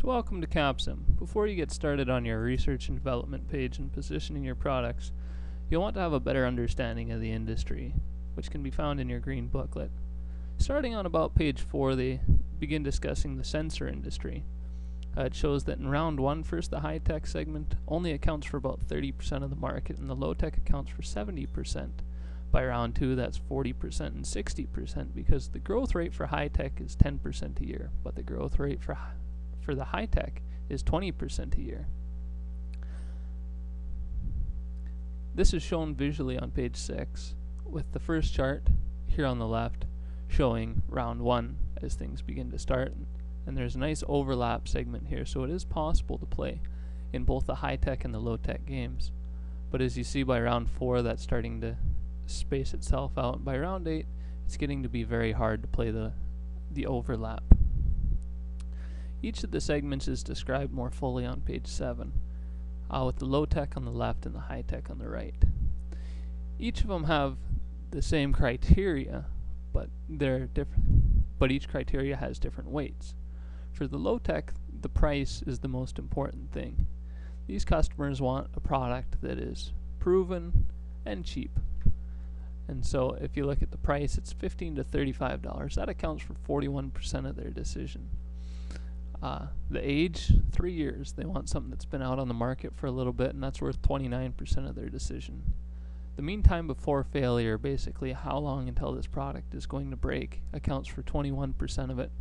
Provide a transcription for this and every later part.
So welcome to Capsim. Before you get started on your research and development page and positioning your products, you'll want to have a better understanding of the industry, which can be found in your green booklet. Starting on about page 4, they begin discussing the sensor industry. It shows that in round 1, first the high-tech segment only accounts for about 30% of the market, and the low-tech accounts for 70%. By round 2, that's 40% and 60%, because the growth rate for high-tech is 10% a year, but the growth rate for the high-tech is 20% a year. This is shown visually on page 6, with the first chart here on the left showing round 1 as things begin to start, and there's a nice overlap segment here, so it is possible to play in both the high-tech and the low-tech games. But as you see, by round 4, that's starting to space itself out. By round 8, it's getting to be very hard to play the overlap. Each of the segments is described more fully on page 7, with the low-tech on the left and the high-tech on the right. Each of them have the same criteria, but they're different. But each criteria has different weights. For the low-tech, the price is the most important thing. These customers want a product that is proven and cheap. And so if you look at the price, it's $15 to $35. That accounts for 41% of their decision. The age, 3 years. They want something that's been out on the market for a little bit, and that's worth 29% of their decision. The mean time before failure, basically how long until this product is going to break, accounts for 21% of it.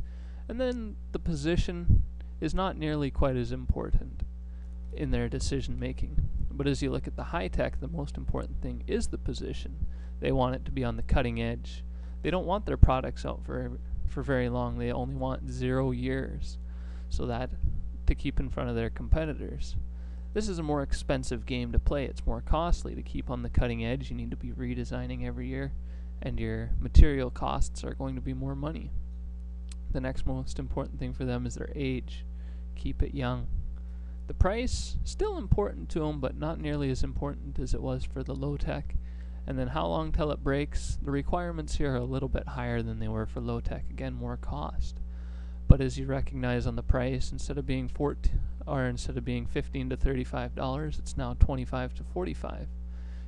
And then the position is not nearly quite as important in their decision making. But as you look at the high-tech, the most important thing is the position. They want it to be on the cutting edge. They don't want their products out for very long. They only want 0 years, so that to keep in front of their competitors. This is a more expensive game to play. It's more costly to keep on the cutting edge. You need to be redesigning every year, and your material costs are going to be more money. The next most important thing for them is their age. Keep it young. The price, still important to them, but not nearly as important as it was for the low-tech. And then how long till it breaks? The requirements here are a little bit higher than they were for low-tech. Again, more cost. But as you recognize on the price, instead of being $15 to $35, it's now $25 to $45.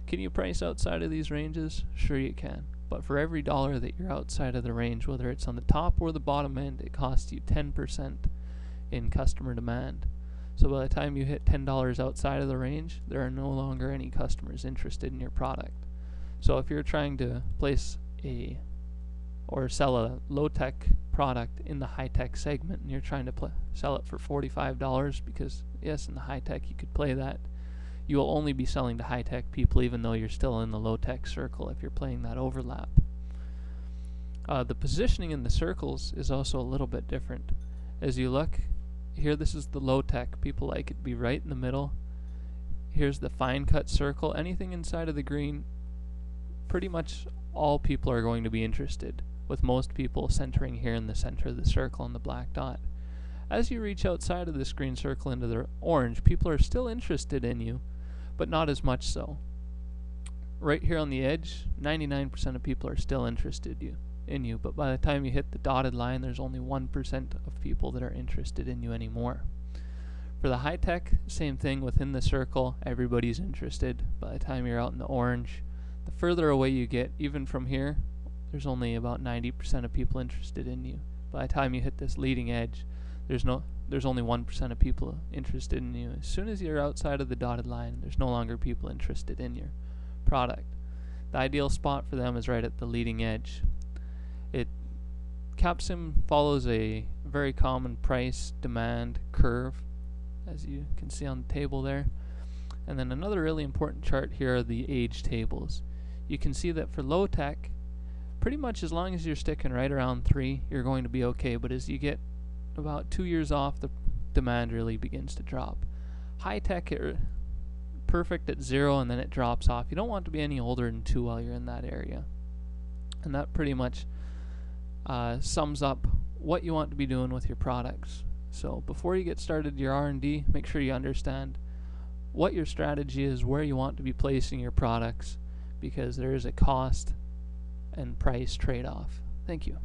Can you price outside of these ranges? Sure you can. But for every dollar that you're outside of the range, whether it's on the top or the bottom end, it costs you 10% in customer demand. So by the time you hit $10 outside of the range, there are no longer any customers interested in your product. So if you're trying to place or sell a low-tech product in the high-tech segment, and you're trying to sell it for $45, because yes, in the high-tech you could play that, you will only be selling to high-tech people even though you're still in the low-tech circle if you're playing that overlap. The positioning in the circles is also a little bit different. As you look here, this is the low-tech. People like it to be right in the middle. Here's the fine-cut circle. Anything inside of the green, pretty much all people are going to be interested, with most people centering here in the center of the circle on the black dot. As you reach outside of this green circle into the orange, people are still interested in you, but not as much so. Right here on the edge, 99% of people are still interested in you, but by the time you hit the dotted line, there's only 1% of people that are interested in you anymore. For the high-tech, same thing. Within the circle, everybody's interested. By the time you're out in the orange, the further away you get, even from here, there's only about 90% of people interested in you. By the time you hit this leading edge, there's only 1% of people interested in you. As soon as you're outside of the dotted line, there's no longer people interested in your product. The ideal spot for them is right at the leading edge. Capsim follows a very common price-demand curve, as you can see on the table there. And then another really important chart here are the age tables. You can see that for low-tech, pretty much as long as you're sticking right around 3, you're going to be okay, but as you get about 2 years off, the demand really begins to drop. High-tech, perfect at 0, and then it drops off. You don't want to be any older than 2 while you're in that area. And that pretty much sums up what you want to be doing with your products. So before you get started your R&D, make sure you understand what your strategy is, where you want to be placing your products, because there is a cost and price trade-off. Thank you.